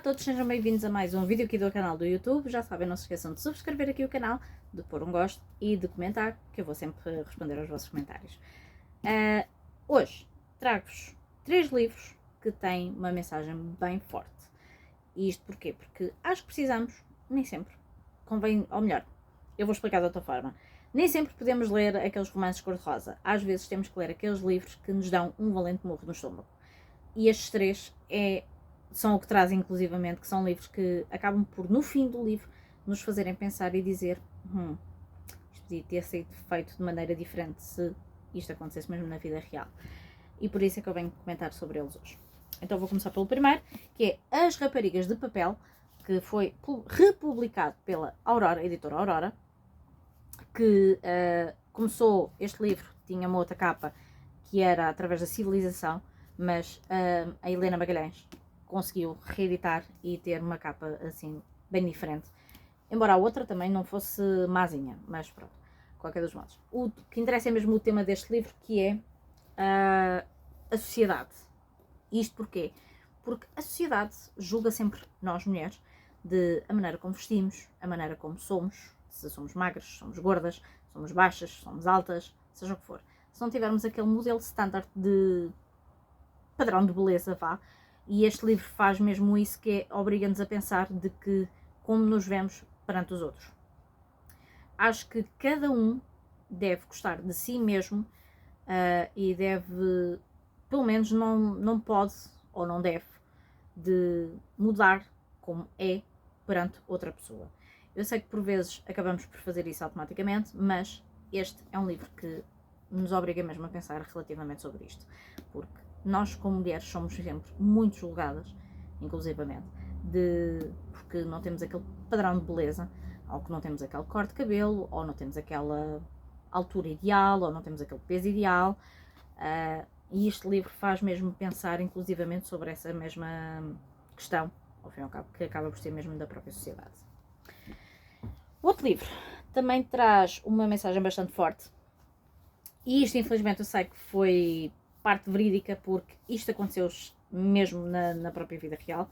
todos, sejam bem-vindos a mais um vídeo aqui do canal do YouTube. Já sabem, não se esqueçam de subscrever aqui o canal, de pôr um gosto e de comentar, que eu vou sempre responder aos vossos comentários. Hoje trago-vos 3 livros que têm uma mensagem bem forte. E isto porquê? Porque acho que precisamos, nem sempre, convém, ou melhor, eu vou explicar de outra forma. Nem sempre podemos ler aqueles romances cor-de-rosa. Às vezes temos que ler aqueles livros que nos dão um valente murro no estômago. E estes 3 são o que trazem, inclusivamente, que são livros que acabam por, no fim do livro, nos fazerem pensar e dizer isto podia ter sido feito de maneira diferente se isto acontecesse mesmo na vida real. E por isso é que eu venho comentar sobre eles hoje. Então vou começar pelo primeiro, que é As Raparigas de Papel, que foi republicado pela Aurora, editora Aurora, que começou, este livro tinha uma outra capa, que era Através da Civilização, mas a Helena Magalhães conseguiu reeditar e ter uma capa assim, bem diferente. Embora a outra também não fosse mazinha, mas pronto, qualquer dos modos. O que interessa é mesmo o tema deste livro, que é a sociedade. Isto porquê? Porque a sociedade julga sempre nós, mulheres, de a maneira como vestimos, a maneira como somos, se somos magras, somos gordas, somos baixas, somos altas, seja o que for. Se não tivermos aquele modelo standard de padrão de beleza, vá, e este livro faz mesmo isso, que é, obriga-nos a pensar de que como nos vemos perante os outros. Acho que cada um deve gostar de si mesmo e deve, pelo menos não pode ou não deve, de mudar como é perante outra pessoa. Eu sei que por vezes acabamos por fazer isso automaticamente, mas este é um livro que nos obriga mesmo a pensar relativamente sobre isto, porque nós como mulheres somos sempre muito julgadas, inclusivamente, porque não temos aquele padrão de beleza, ou que não temos aquele corte de cabelo, ou não temos aquela altura ideal, ou não temos aquele peso ideal, e este livro faz mesmo pensar inclusivamente sobre essa mesma questão, ao fim e ao cabo, que acaba por ser mesmo da própria sociedade. O outro livro também traz uma mensagem bastante forte, e isto infelizmente eu sei que foi parte verídica, porque isto aconteceu mesmo na própria vida real,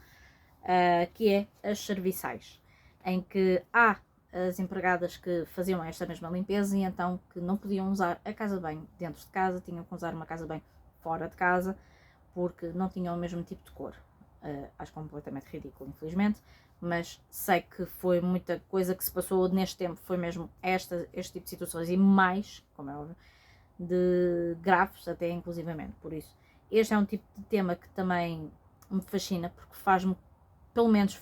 que é As Serviçais, em que há as empregadas que faziam esta mesma limpeza e então que não podiam usar a casa de banho dentro de casa, tinham que usar uma casa de banho fora de casa, porque não tinham o mesmo tipo de cor. Acho completamente ridículo, infelizmente, mas sei que foi muita coisa que se passou neste tempo, foi mesmo este tipo de situações e mais, como é óbvio, de graves até inclusivamente. Por isso, este é um tipo de tema que também me fascina, porque faz-me pelo menos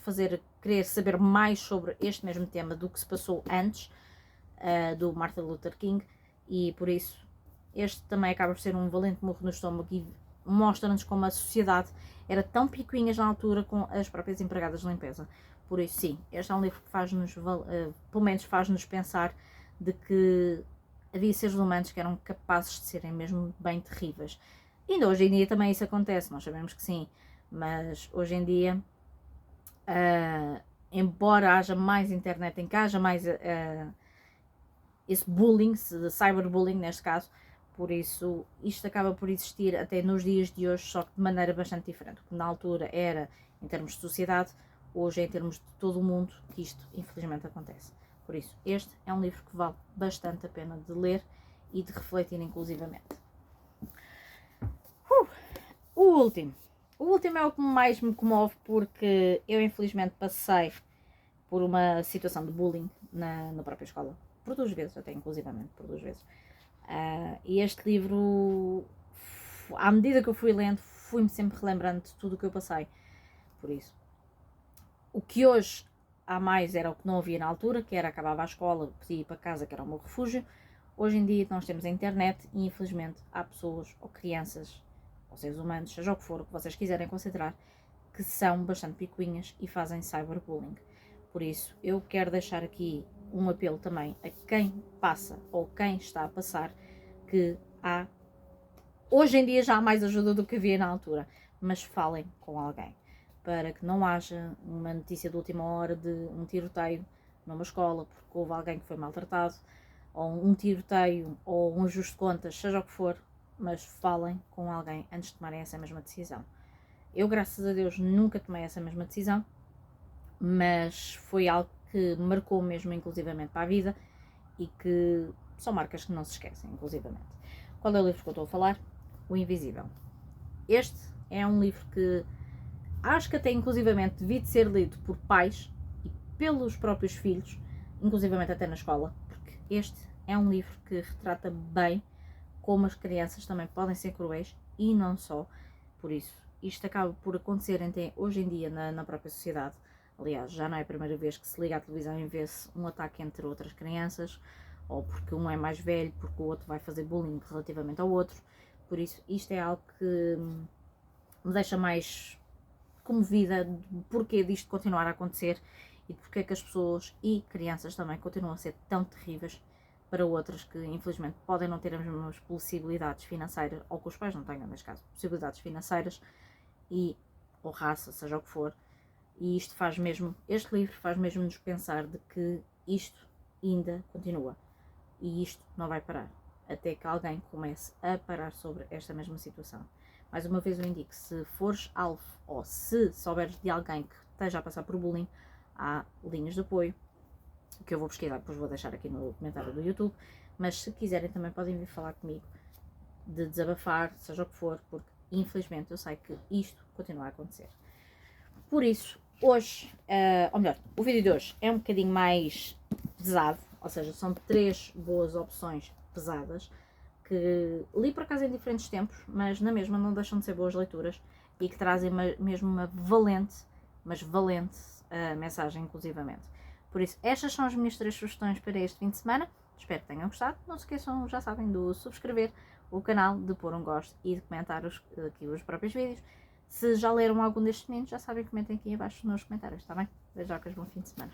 querer saber mais sobre este mesmo tema do que se passou antes do Martin Luther King, e por isso este também acaba por ser um valente murro no estômago e mostra-nos como a sociedade era tão picuinhas na altura com as próprias empregadas de limpeza. Por isso sim, este é um livro que faz-nos, pelo menos faz-nos pensar de que havia seres humanos que eram capazes de serem mesmo bem terríveis. E ainda hoje em dia também isso acontece, nós sabemos que sim, mas hoje em dia, embora haja mais internet, em que haja mais esse bullying, cyberbullying neste caso, por isso isto acaba por existir até nos dias de hoje, só que de maneira bastante diferente. Porque na altura era em termos de sociedade, hoje é em termos de todo o mundo que isto infelizmente acontece. Por isso, este é um livro que vale bastante a pena de ler e de refletir inclusivamente. O último é o que mais me comove, porque eu infelizmente passei por uma situação de bullying na própria escola. Por 2 vezes, até inclusivamente, por 2 vezes. E este livro, à medida que eu fui lendo, fui-me sempre relembrando de tudo o que eu passei. Por isso, o que hoje há mais era o que não havia na altura, que era acabava a escola, podia ir para casa, que era o meu refúgio. Hoje em dia nós temos a internet e infelizmente há pessoas ou crianças ou seres humanos, seja o que for, o que vocês quiserem considerar, que são bastante picuinhas e fazem cyberbullying. Por isso eu quero deixar aqui um apelo também a quem passa ou quem está a passar, que hoje em dia já há mais ajuda do que havia na altura, mas falem com alguém, para que não haja uma notícia de última hora de um tiroteio numa escola, porque houve alguém que foi maltratado, ou um tiroteio, ou um ajuste de contas, seja o que for, mas falem com alguém antes de tomarem essa mesma decisão. Eu, graças a Deus, nunca tomei essa mesma decisão, mas foi algo que marcou mesmo inclusivamente para a vida e que são marcas que não se esquecem, inclusivamente. Qual é o livro que eu estou a falar? O Invisível. Este é um livro que acho que até inclusivamente devia de ser lido por pais e pelos próprios filhos, inclusivamente até na escola, porque este é um livro que retrata bem como as crianças também podem ser cruéis e não só por isso. Isto acaba por acontecer hoje em dia na própria sociedade. Aliás, já não é a primeira vez que se liga à televisão e vê-se um ataque entre outras crianças, ou porque um é mais velho, porque o outro vai fazer bullying relativamente ao outro. Por isso, isto é algo que me deixa mais comovida do porquê disto continuar a acontecer e porque é que as pessoas e crianças também continuam a ser tão terríveis para outras que infelizmente podem não ter as mesmas possibilidades financeiras, ou que os pais não tenham, neste caso, possibilidades financeiras ou raça, seja o que for. E isto faz mesmo, este livro faz mesmo nos pensar de que isto ainda continua e isto não vai parar, até que alguém comece a parar sobre esta mesma situação. Mais uma vez eu indico, se fores alvo ou se souberes de alguém que esteja a passar por bullying, há linhas de apoio, que eu vou pesquisar, depois vou deixar aqui no comentário do YouTube, mas se quiserem também podem vir falar comigo, de desabafar, seja o que for, porque infelizmente eu sei que isto continua a acontecer. Por isso, hoje, ou melhor, o vídeo de hoje é um bocadinho mais pesado, ou seja, são 3 boas opções pesadas, que li por acaso em diferentes tempos, mas na mesma não deixam de ser boas leituras e que trazem mesmo uma valente, mas valente mensagem inclusivamente. Por isso, estas são as minhas 3 sugestões para este fim de semana. Espero que tenham gostado. Não se esqueçam, já sabem, de subscrever o canal, de pôr um gosto e de comentar aqui os próprios vídeos. Se já leram algum destes meninos, já sabem, comentem aqui abaixo nos comentários, está bem? Beijocas, bom fim de semana.